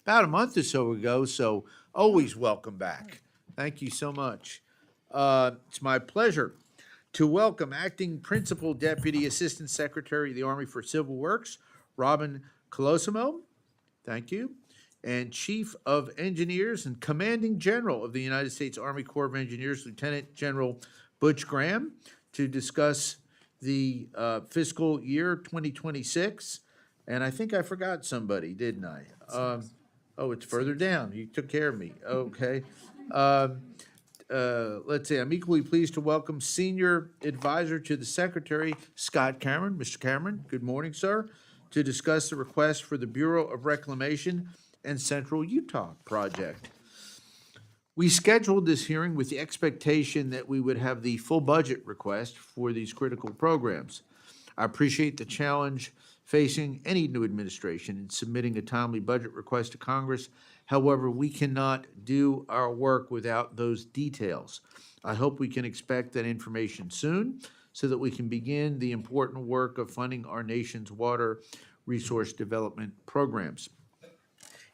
about a month or so ago, so always welcome back. Thank you so much. It's my pleasure to welcome Acting Principal Deputy Assistant Secretary of the Army for Civil Works, Robin Colosimo. Thank you. And Chief of Engineers and Commanding General of the United States Army Corps of Engineers, Lieutenant General Butch Graham, to discuss the fiscal year 2026. And I think I forgot somebody, didn't I? Oh, it's further down. You took care of me. Okay. Um, let's see, I'm equally pleased to welcome Senior Advisor to the Secretary, Scott Cameron. Mr. Cameron, good morning, sir, to discuss the request for the Bureau of Reclamation and Central Utah project. We scheduled this hearing with the expectation that we would have the full budget request for these critical programs. I appreciate the challenge facing any new administration in submitting a timely budget request to Congress. However, we cannot do our work without those details. I hope we can expect that information soon so that we can begin the important work of funding our nation's water resource development programs.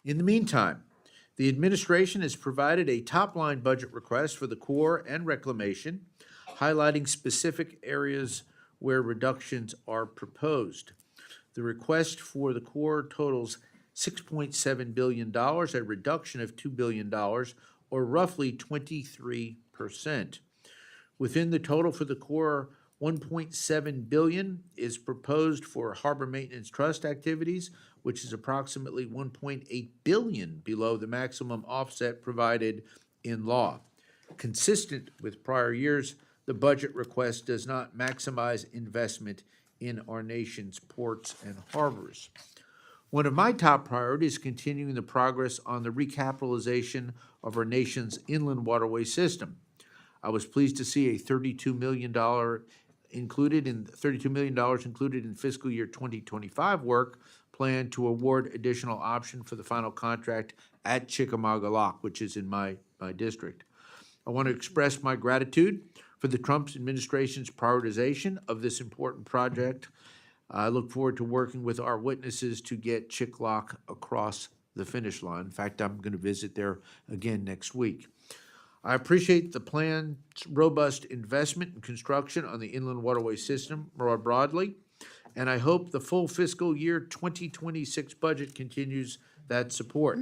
In the meantime, the administration has provided a top-line budget request for the Corps and Reclamation, highlighting specific areas where reductions are proposed. The request for the Corps totals $6.7 billion, a reduction of $2 billion, or roughly 23%. Within the total for the Corps, $1.7 billion is proposed for harbor maintenance trust activities, which is approximately $1.8 billion below the maximum offset provided in law. Consistent with prior years, the budget request does not maximize investment in our nation's ports and harbors. One of my top priorities is continuing the progress on the recapitalization of our nation's inland waterway system. I was pleased to see a $32 million included in fiscal year 2025 work plan to award additional option for the final contract at Chickamauga Lock, which is in my district. I want to express my gratitude for the Trump administration's prioritization of this important project. I look forward to working with our witnesses to get Chick Lock across the finish line. In fact, I'm going to visit there again next week. I appreciate the plan's robust investment in construction on the inland waterway system more broadly, and I hope the full fiscal year 2026 budget continues that support.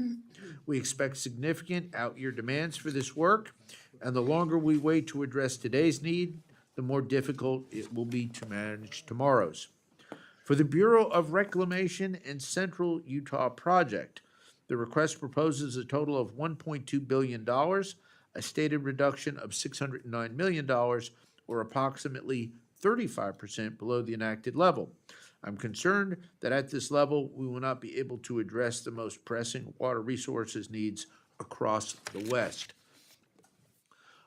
We expect significant out-year demands for this work, and the longer we wait to address today's need, the more difficult it will be to manage tomorrow's. For the Bureau of Reclamation and Central Utah project, the request proposes a total of $1.2 billion, a stated reduction of $609 million, or approximately 35% below the enacted level. I'm concerned that at this level, we will not be able to address the most pressing water resources needs across the West.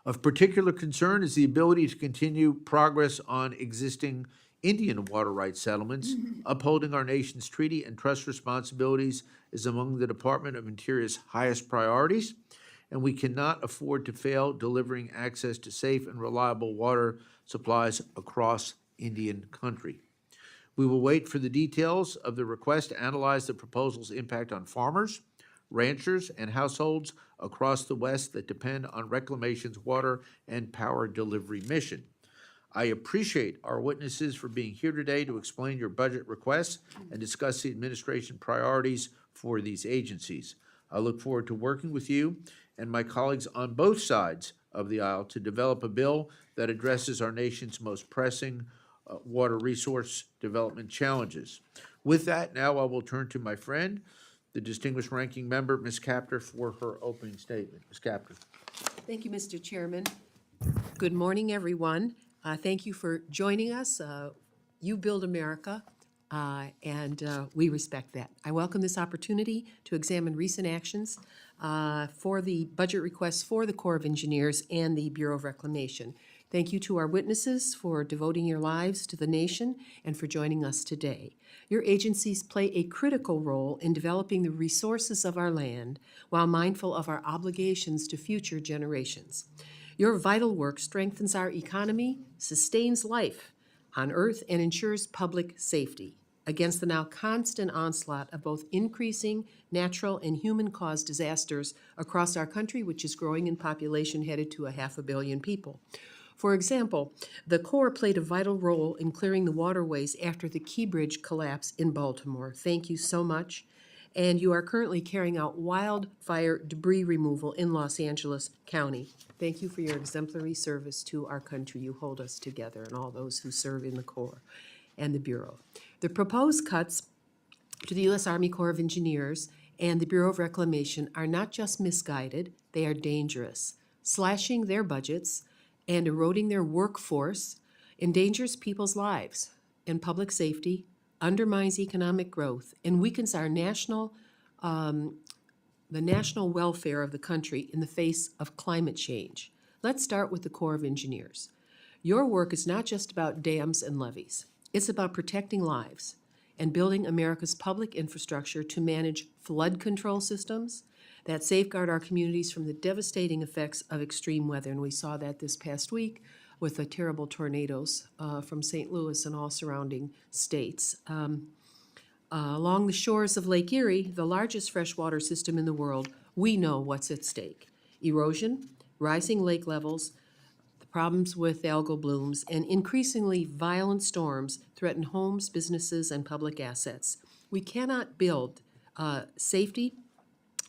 Of particular concern is the ability to continue progress on existing Indian water rights settlements. Upholding our nation's treaty and trust responsibilities is among the Department of Interior's highest priorities, and we cannot afford to fail delivering access to safe and reliable water supplies across Indian country. We will wait for the details of the request to analyze the proposal's impact on farmers, ranchers, and households across the West that depend on Reclamation's water and power delivery mission. I appreciate our witnesses for being here today to explain your budget requests and discuss the administration priorities for these agencies. I look forward to working with you and my colleagues on both sides of the aisle to develop a bill that addresses our nation's most pressing water resource development challenges. With that, now I will turn to my friend, the distinguished ranking member, Ms. Kaptur, for her opening statement. Ms. Kaptur. Thank you, Mr. Chairman. Good morning, everyone. Thank you for joining us. You build America, and we respect that. I welcome this opportunity to examine recent actions for the budget requests for the Corps of Engineers and the Bureau of Reclamation. Thank you to our witnesses for devoting your lives to the nation and for joining us today. Your agencies play a critical role in developing the resources of our land while mindful of our obligations to future generations. Your vital work strengthens our economy, sustains life on Earth, and ensures public safety. against the now constant onslaught of both increasing natural and human-caused disasters across our country, which is growing in population headed to 500 million people. For example, the Corps played a vital role in clearing the waterways after the Key Bridge collapse in Baltimore. Thank you so much. And you are currently carrying out wildfire debris removal in Los Angeles County. Thank you for your exemplary service to our country. You hold us together and all those who serve in the Corps and the Bureau. The proposed cuts to the U.S. Army Corps of Engineers and the Bureau of Reclamation are not just misguided, they are dangerous. Slashing their budgets and eroding their workforce endangers people's lives and public safety, undermines economic growth, and weakens our the national welfare of the country in the face of climate change. Let's start with the Corps of Engineers. Your work is not just about dams and levees. It's about protecting lives and building America's public infrastructure to manage flood control systems that safeguard our communities from the devastating effects of extreme weather. And we saw that this past week with the terrible tornadoes from St. Louis and all surrounding states. Along the shores of Lake Erie, the largest freshwater system in the world, we know what's at stake. Erosion, rising lake levels, the problems with algal blooms, and increasingly violent storms threaten homes, businesses, and public assets. We cannot build safety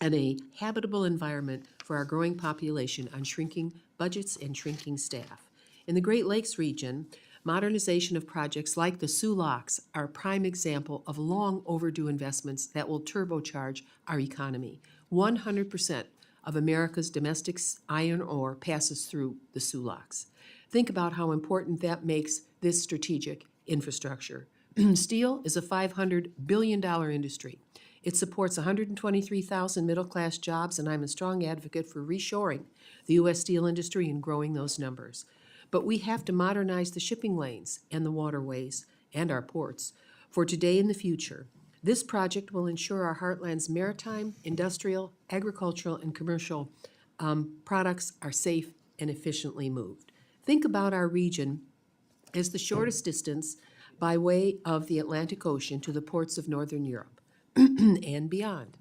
and a habitable environment for our growing population on shrinking budgets and shrinking staff. In the Great Lakes region, modernization of projects like the Soo Locks are a prime example of long overdue investments that will turbocharge our economy. 100% of America's domestic iron ore passes through the Soo Locks. Think about how important that makes this strategic infrastructure. Steel is a $500 billion industry. It supports 123,000 middle-class jobs, and I'm a strong advocate for reshoring the U.S. steel industry and growing those numbers. But we have to modernize the shipping lanes and the waterways and our ports for today and the future. This project will ensure our heartland's maritime, industrial, agricultural, and commercial products are safe and efficiently moved. Think about our region as the shortest distance by way of the Atlantic Ocean to the ports of Northern Europe and beyond.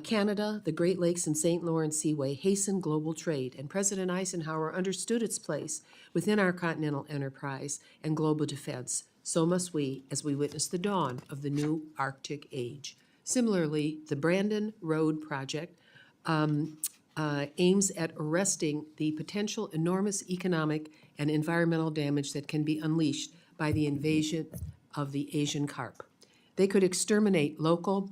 Canada, the Great Lakes, and St. Lawrence Seaway hasten global trade, and President Eisenhower understood its place within our continental enterprise and global defense. So must we, as we witness the dawn of the new Arctic age. Similarly, the Brandon Road Project aims at arresting the potential enormous economic and environmental damage that can be unleashed by the invasion of the Asian carp. They could exterminate local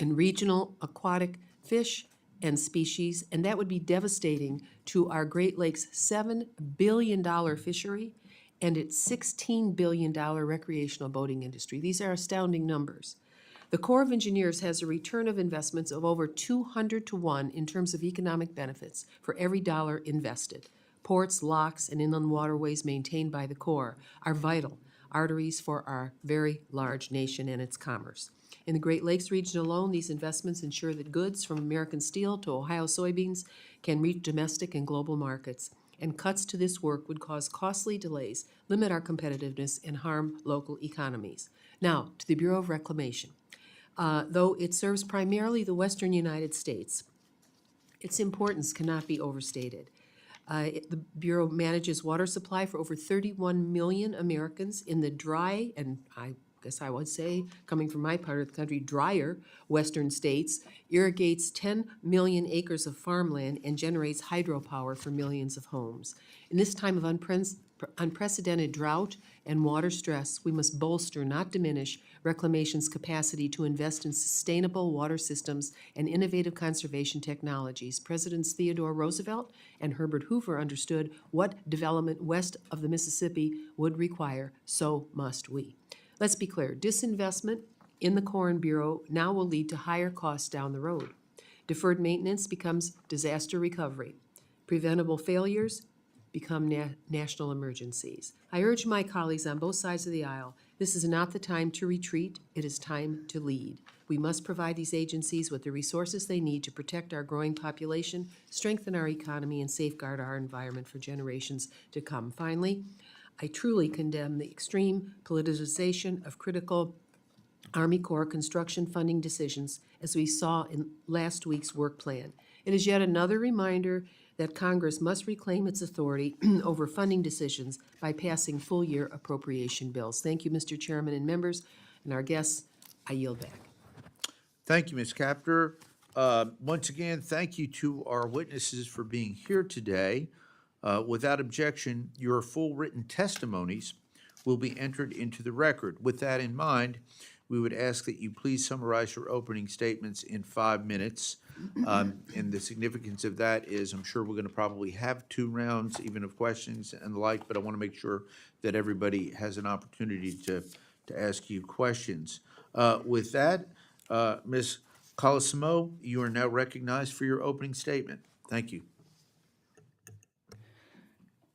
and regional aquatic fish and species, and that would be devastating to our Great Lakes' $7 billion fishery and its $16 billion recreational boating industry. These are astounding numbers. The Corps of Engineers has a return of investments of over 200 to 1 in terms of economic benefits for every dollar invested. Ports, locks, and inland waterways maintained by the Corps are vital arteries for our very large nation and its commerce. In the Great Lakes region alone, these investments ensure that goods from American steel to Ohio soybeans can reach domestic and global markets, and cuts to this work would cause costly delays, limit our competitiveness, and harm local economies. Now, to the Bureau of Reclamation. Though it serves primarily the western United States, its importance cannot be overstated. The Bureau manages water supply for over 31 million Americans in the dry, and I guess I would say, coming from my part of the country, drier western states, irrigates 10 million acres of farmland, and generates hydropower for millions of homes. In this time of unprecedented drought and water stress, we must bolster, not diminish, Reclamation's capacity to invest in sustainable water systems and innovative conservation technologies. Presidents Theodore Roosevelt and Herbert Hoover understood what development west of the Mississippi would require, so must we. Let's be clear, disinvestment in the Corps and Bureau now will lead to higher costs down the road. Deferred maintenance becomes disaster recovery. Preventable failures become national emergencies. I urge my colleagues on both sides of the aisle, this is not the time to retreat, it is time to lead. We must provide these agencies with the resources they need to protect our growing population, strengthen our economy, and safeguard our environment for generations to come. Finally, I truly condemn the extreme politicization of critical Army Corps construction funding decisions, as we saw in last week's work plan. It is yet another reminder that Congress must reclaim its authority over funding decisions by passing full-year appropriation bills. Thank you, Mr. Chairman and members, and our guests. I yield back. Thank you, Ms. Capter. Once again, thank you to our witnesses for being here today. Without objection, your full written testimonies will be entered into the record. With that in mind, we would ask that you please summarize your opening statements in 5 minutes. And the significance of that is, I'm sure we're going to probably have 2 rounds even of questions and the like, but I want to make sure that everybody has an opportunity to ask you questions. With that, Ms. Colosimo, you are now recognized for your opening statement. Thank you.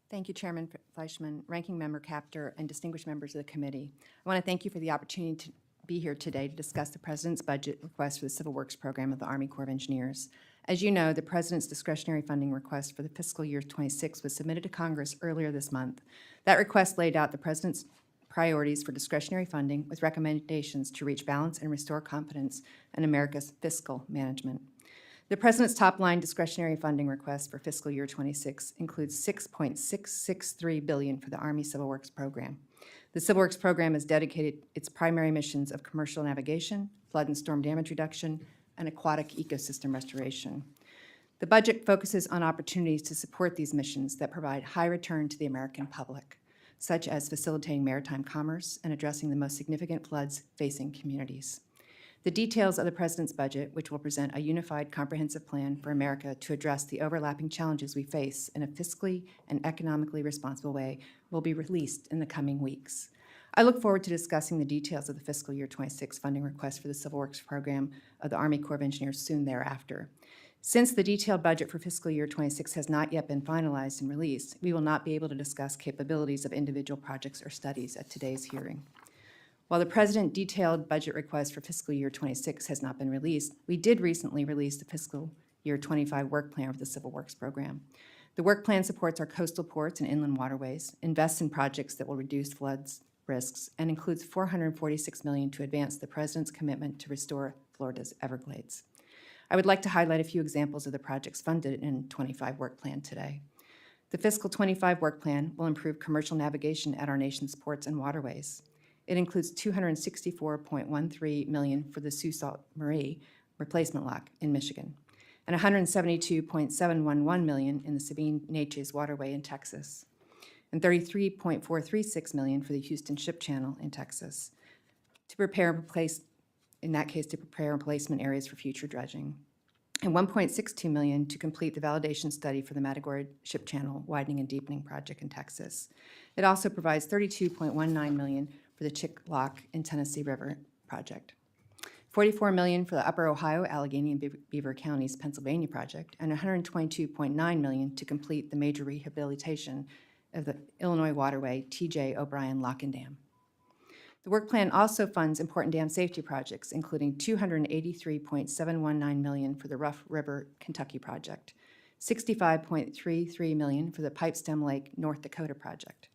Thank you, Chairman Fleischman, Ranking Member Capter, and distinguished members of the committee. I want to thank you for the opportunity to be here today to discuss the President's budget request for the Civil Works Program of the Army Corps of Engineers. As you know, the President's discretionary funding request for the fiscal year 26 was submitted to Congress earlier this month. That request laid out the President's priorities for discretionary funding with recommendations to reach balance and restore confidence in America's fiscal management. The President's top-line discretionary funding request for fiscal year 26 includes $6.663 billion for the Army Civil Works Program. The Civil Works Program has dedicated its primary missions of commercial navigation, flood and storm damage reduction, and aquatic ecosystem restoration. The budget focuses on opportunities to support these missions that provide high return to the American public, such as facilitating maritime commerce and addressing the most significant floods facing communities. The details of the President's budget, which will present a unified, comprehensive plan for America to address the overlapping challenges we face in a fiscally and economically responsible way, will be released in the coming weeks. I look forward to discussing the details of the fiscal year 26 funding request for the Civil Works Program of the Army Corps of Engineers soon thereafter. Since the detailed budget for fiscal year 26 has not yet been finalized and released, we will not be able to discuss capabilities of individual projects or studies at today's hearing. While the President detailed budget request for fiscal year 26 has not been released, we did recently release the fiscal year 25 work plan for the Civil Works Program. The work plan supports our coastal ports and inland waterways, invests in projects that will reduce floods risks, and includes $446 million to advance the President's commitment to restore Florida's Everglades. I would like to highlight a few examples of the projects funded in 25 work plan today. The fiscal 25 work plan will improve commercial navigation at our nation's ports and waterways. It includes $264.13 million for the Sault Ste. Marie replacement lock in Michigan, and $172.711 million in the Sabine-Neches waterway in Texas, and $33.436 million for the Houston Ship Channel in Texas, to prepare and replace, in that case, to prepare replacement areas for future dredging, and $1.62 million to complete the validation study for the Matagorda Ship Channel widening and deepening project in Texas. It also provides $32.19 million for the Chick Lock in Tennessee River project, $44 million for the Upper Ohio, Allegheny, and Beaver Counties, Pennsylvania project, and $122.9 million to complete the major rehabilitation of the Illinois waterway T.J. O'Brien Lock and Dam. The work plan also funds important dam safety projects, including $283.719 million for the Rough River, Kentucky project, $65.33 million for the Pipestem Lake, North Dakota project.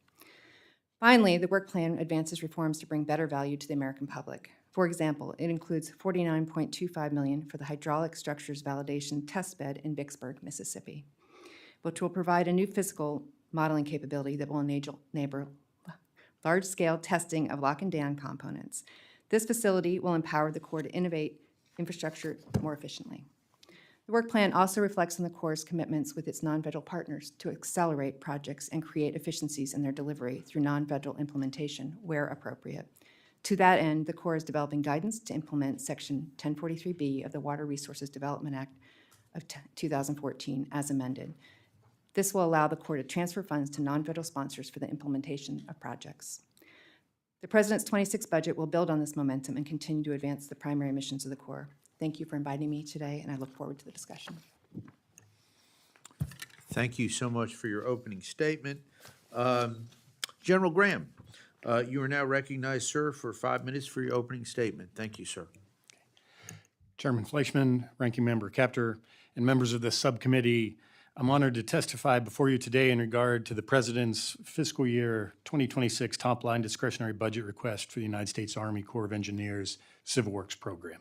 Finally, the work plan advances reforms to bring better value to the American public. For example, it includes $49.25 million for the hydraulic structures validation test bed in Vicksburg, Mississippi, which will provide a new physical modeling capability that will enable large-scale testing of lock and dam components. This facility will empower the Corps to innovate infrastructure more efficiently. The work plan also reflects on the Corps' commitments with its non-federal partners to accelerate projects and create efficiencies in their delivery through non-federal implementation where appropriate. To that end, the Corps is developing guidance to implement Section 1043B of the Water Resources Development Act of 2014 as amended. This will allow the Corps to transfer funds to non-federal sponsors for the implementation of projects. The President's 26 budget will build on this momentum and continue to advance the primary missions of the Corps. Thank you for inviting me today, and I look forward to the discussion. Thank you so much for your opening statement. General Graham, you are now recognized, sir, for 5 minutes for your opening statement. Thank you, sir. Chairman Fleischman, Ranking Member Capter, and members of the subcommittee, I'm honored to testify before you today in regard to the President's fiscal year 2026 top-line discretionary budget request for the United States Army Corps of Engineers Civil Works Program.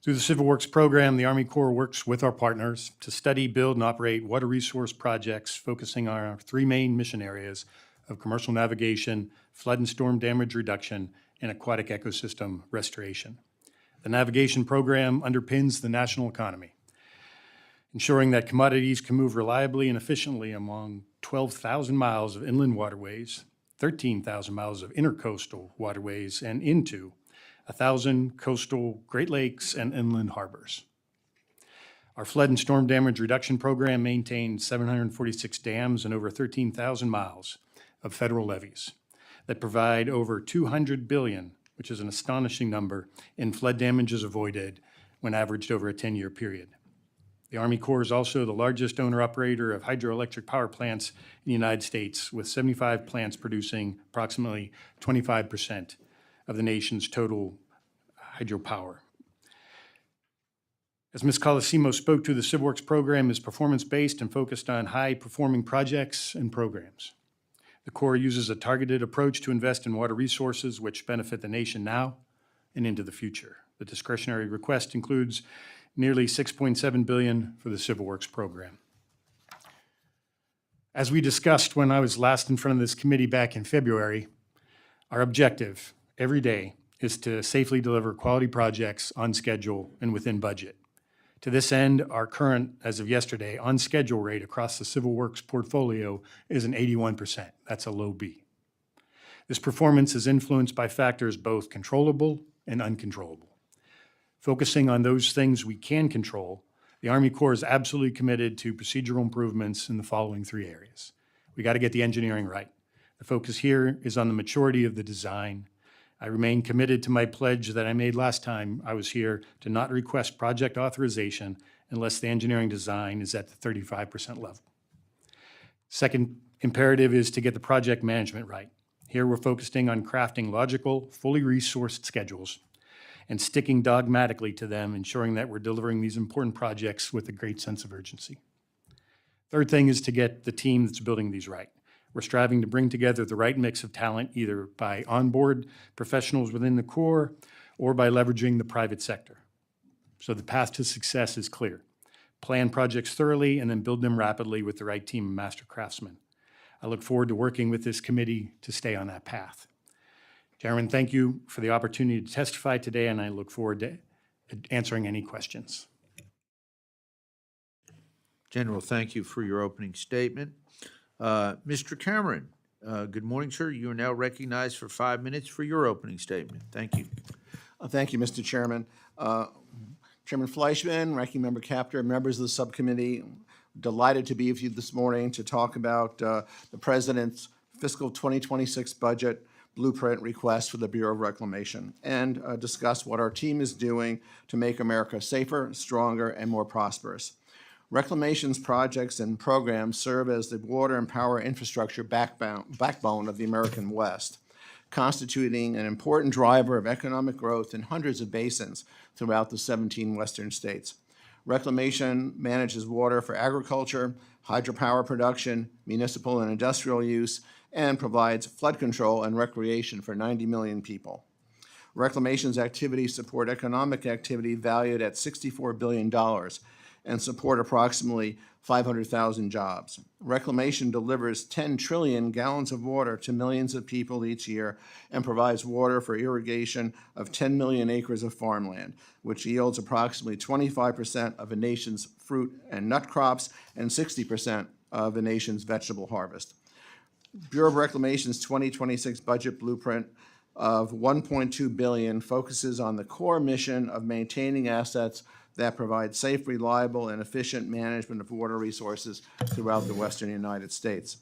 Through the Civil Works Program, the Army Corps works with our partners to study, build, and operate water resource projects focusing on our three main mission areas of commercial navigation, flood and storm damage reduction, and aquatic ecosystem restoration. The navigation program underpins the national economy, ensuring that commodities can move reliably and efficiently along 12,000 miles of inland waterways, 13,000 miles of intercoastal waterways, and into 1,000 coastal Great Lakes and inland harbors. Our flood and storm damage reduction program maintains 746 dams and over 13,000 miles of federal levees that provide over $200 billion, which is an astonishing number, in flood damages avoided when averaged over a 10-year period. The Army Corps is also the largest owner-operator of hydroelectric power plants in the United States, with 75 plants producing approximately 25% of the nation's total hydropower. As Ms. Colosimo spoke to, the Civil Works program is performance-based and focused on high-performing projects and programs. The Corps uses a targeted approach to invest in water resources which benefit the nation now and into the future. The discretionary request includes nearly $6.7 billion for the Civil Works program. As we discussed when I was last in front of this committee back in February, our objective every day is to safely deliver quality projects on schedule and within budget. To this end, our current, as of yesterday, on-schedule rate across the Civil Works portfolio is an 81%. That's a low B. This performance is influenced by factors both controllable and uncontrollable. Focusing on those things we can control, the Army Corps is absolutely committed to procedural improvements in the following three areas. We got to get the engineering right. The focus here is on the maturity of the design. I remain committed to my pledge that I made last time I was here to not request project authorization unless the engineering design is at the 35% level. Second imperative is to get the project management right. Here we're focusing on crafting logical, fully resourced schedules and sticking dogmatically to them, ensuring that we're delivering these important projects with a great sense of urgency. Third thing is to get the team that's building these right. We're striving to bring together the right mix of talent, either by onboard professionals within the Corps or by leveraging the private sector. So the path to success is clear. Plan projects thoroughly and then build them rapidly with the right team of master craftsmen. I look forward to working with this committee to stay on that path. Chairman, thank you for the opportunity to testify today, and I look forward to answering any questions. General, thank you for your opening statement. Mr. Cameron, good morning, sir. You are now recognized for 5 minutes for your opening statement. Thank you. Thank you, Mr. Chairman. Chairman Fleischman, Ranking Member Capter, members of the subcommittee, delighted to be with you this morning to talk about the President's fiscal 2026 budget blueprint request for the Bureau of Reclamation and discuss what our team is doing to make America safer, stronger, and more prosperous. Reclamation's projects and programs serve as the water and power infrastructure backbone of the American West, constituting an important driver of economic growth in hundreds of basins throughout the 17 western states. Reclamation manages water for agriculture, hydropower production, municipal and industrial use, and provides flood control and recreation for 90 million people. Reclamation's activities support economic activity valued at $64 billion and support approximately 500,000 jobs. Reclamation delivers 10 trillion gallons of water to millions of people each year and provides water for irrigation of 10 million acres of farmland, which yields approximately 25% of a nation's fruit and nut crops and 60% of the nation's vegetable harvest. Bureau of Reclamation's 2026 budget blueprint of $1.2 billion focuses on the core mission of maintaining assets that provide safe, reliable, and efficient management of water resources throughout the western United States.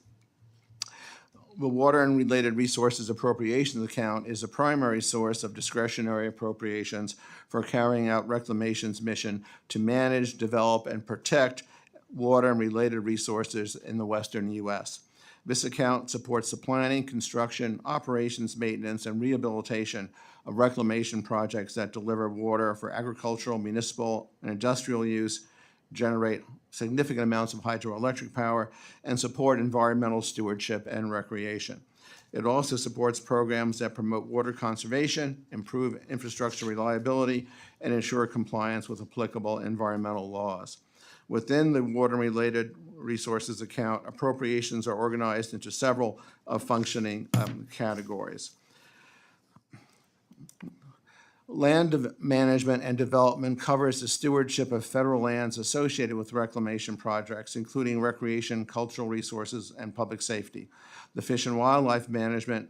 The Water and Related Resources Appropriations account is a primary source of discretionary appropriations for carrying out Reclamation's mission to manage, develop, and protect water and related resources in the western U.S. This account supports the planning, construction, operations, maintenance, and rehabilitation of reclamation projects that deliver water for agricultural, municipal, and industrial use, generate significant amounts of hydroelectric power, and support environmental stewardship and recreation. It also supports programs that promote water conservation, improve infrastructure reliability, and ensure compliance with applicable environmental laws. Within the water-related resources account, appropriations are organized into several functioning categories. Land management and development covers the stewardship of federal lands associated with reclamation projects, including recreation, cultural resources, and public safety. The Fish and Wildlife Management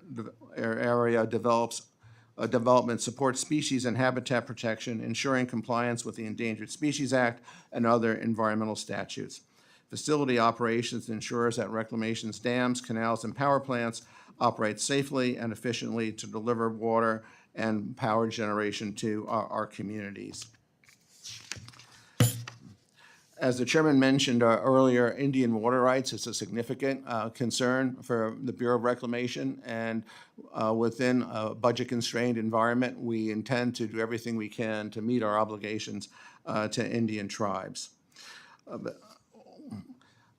area development supports species and habitat protection, ensuring compliance with the Endangered Species Act and other environmental statutes. Facility operations ensures that reclamation's dams, canals, and power plants operate safely and efficiently to deliver water and power generation to our communities. As the chairman mentioned earlier, Indian water rights is a significant concern for the Bureau of Reclamation, and within a budget-constrained environment, we intend to do everything we can to meet our obligations to Indian tribes.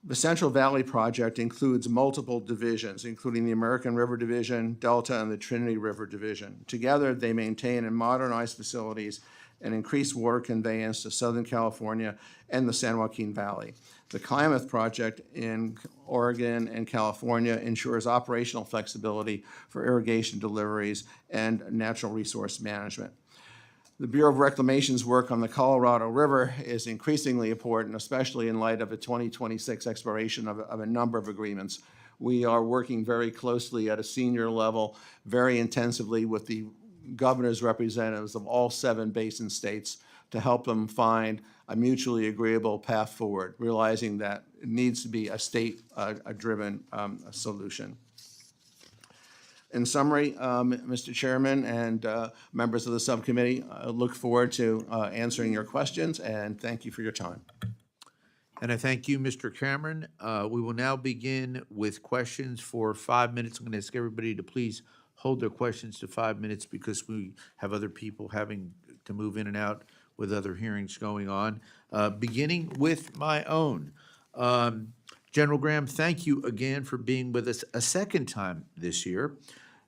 The Central Valley Project includes multiple divisions, including the American River Division, Delta, and the Trinity River Division. Together, they maintain and modernize facilities and increase water conveyance to Southern California and the San Joaquin Valley. The Klamath Project in Oregon and California ensures operational flexibility for irrigation deliveries and natural resource management. The Bureau of Reclamation's work on the Colorado River is increasingly important, especially in light of the 2026 expiration of a number of agreements. We are working very closely at a senior level, very intensively with the governor's representatives of all 7 basin states to help them find a mutually agreeable path forward, realizing that it needs to be a state-driven solution. In summary, Mr. Chairman and members of the subcommittee, I look forward to answering your questions, and thank you for your time. And I thank you, Mr. Cameron. We will now begin with questions for 5 minutes. I'm going to ask everybody to please hold their questions to 5 minutes because we have other people having to move in and out with other hearings going on. Beginning with my own. General Graham, thank you again for being with us a second time this year.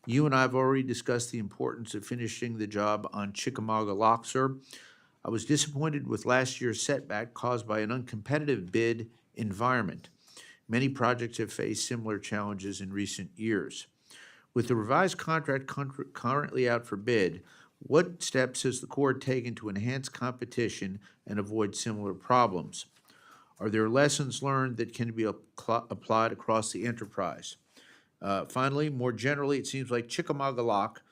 You and I have already discussed the importance of finishing the job on Chickamauga Lock, sir. I was disappointed with last year's setback caused by an uncompetitive bid environment. Many projects have faced similar challenges in recent years. With the revised contract currently out for bid, what steps has the Corps taken to enhance competition and avoid similar problems? Are there lessons learned that can be applied across the enterprise? Finally, more generally, it seems like Chickamauga Lock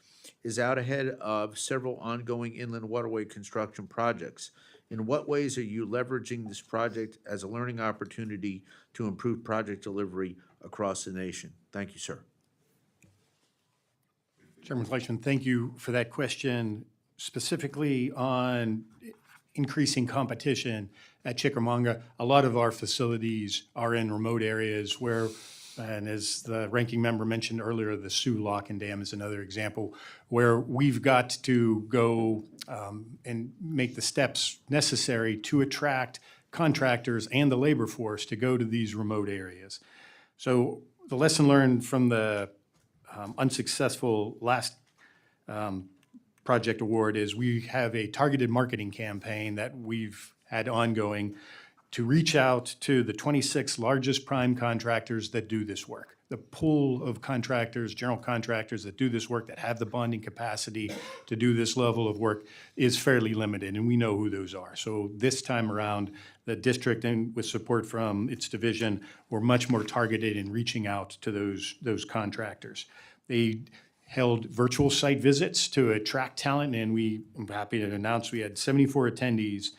is out ahead of several ongoing inland waterway construction projects. In what ways are you leveraging this project as a learning opportunity to improve project delivery across the nation? Thank you, sir. Chairman Fleischman, thank you for that question. Specifically on increasing competition at Chickamauga, a lot of our facilities are in remote areas where, and as the ranking member mentioned earlier, the Sioux Lock and Dam is another example, where we've got to go and make the steps necessary to attract contractors and the labor force to go to these remote areas. So the lesson learned from the unsuccessful last project award is we have a targeted marketing campaign that we've had ongoing to reach out to the 26 largest prime contractors that do this work. The pool of contractors, general contractors that do this work, that have the bonding capacity to do this level of work is fairly limited, and we know who those are. So this time around, the district, and with support from its division, were much more targeted in reaching out to those contractors. They held virtual site visits to attract talent, and I'm happy to announce we had 74 attendees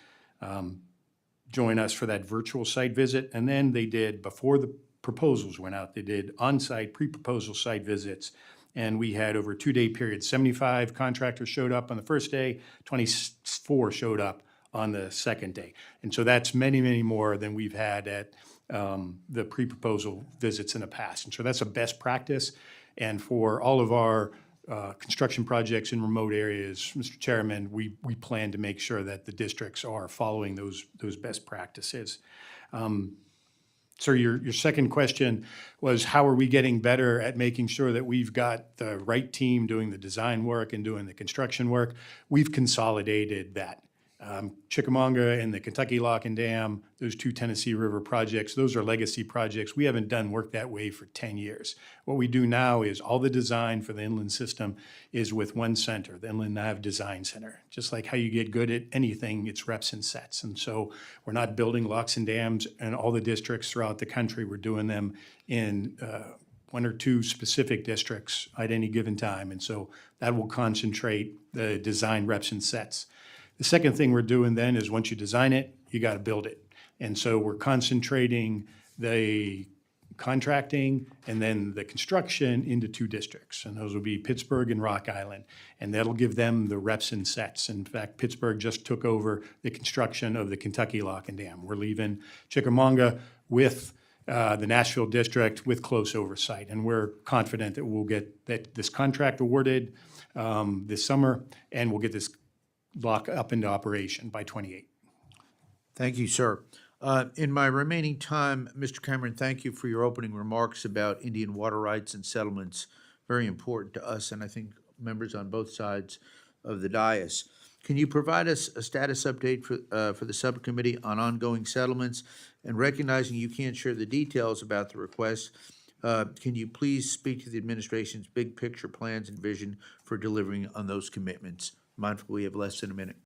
join us for that virtual site visit. And then they did, before the proposals went out, they did on-site pre-proposal site visits. And we had over a 2-day period, 75 contractors showed up on the first day, 24 showed up on the second day. And so that's many, many more than we've had at the pre-proposal visits in the past. And so that's a best practice. And for all of our construction projects in remote areas, Mr. Chairman, we plan to make sure that the districts are following those best practices. Sir, your second question was, how are we getting better at making sure that we've got the right team doing the design work and doing the construction work? We've consolidated that. Chickamauga and the Kentucky Lock and Dam, those two Tennessee River projects, those are legacy projects. We haven't done work that way for 10 years. What we do now is all the design for the inland system is with one center, the Inland Nav Design Center. Just like how you get good at anything, it's reps and sets. And so we're not building locks and dams in all the districts throughout the country. We're doing them in one or two specific districts at any given time. And so that will concentrate the design reps and sets. The second thing we're doing then is once you design it, you got to build it. And so we're concentrating the contracting and then the construction into two districts. And those will be Pittsburgh and Rock Island. And that'll give them the reps and sets. In fact, Pittsburgh just took over the construction of the Kentucky Lock and Dam. We're leaving Chickamauga with the Nashville district with close oversight. And we're confident that we'll get this contract awarded this summer, and we'll get this lock up into operation by 28. Thank you, sir. In my remaining time, Mr. Cameron, thank you for your opening remarks about Indian water rights and settlements. Very important to us, and I think members on both sides of the dais. Can you provide us a status update for the subcommittee on ongoing settlements? And recognizing you can't share the details about the request, can you please speak to the administration's big picture plans and vision for delivering on those commitments? Mindful we have less than a minute.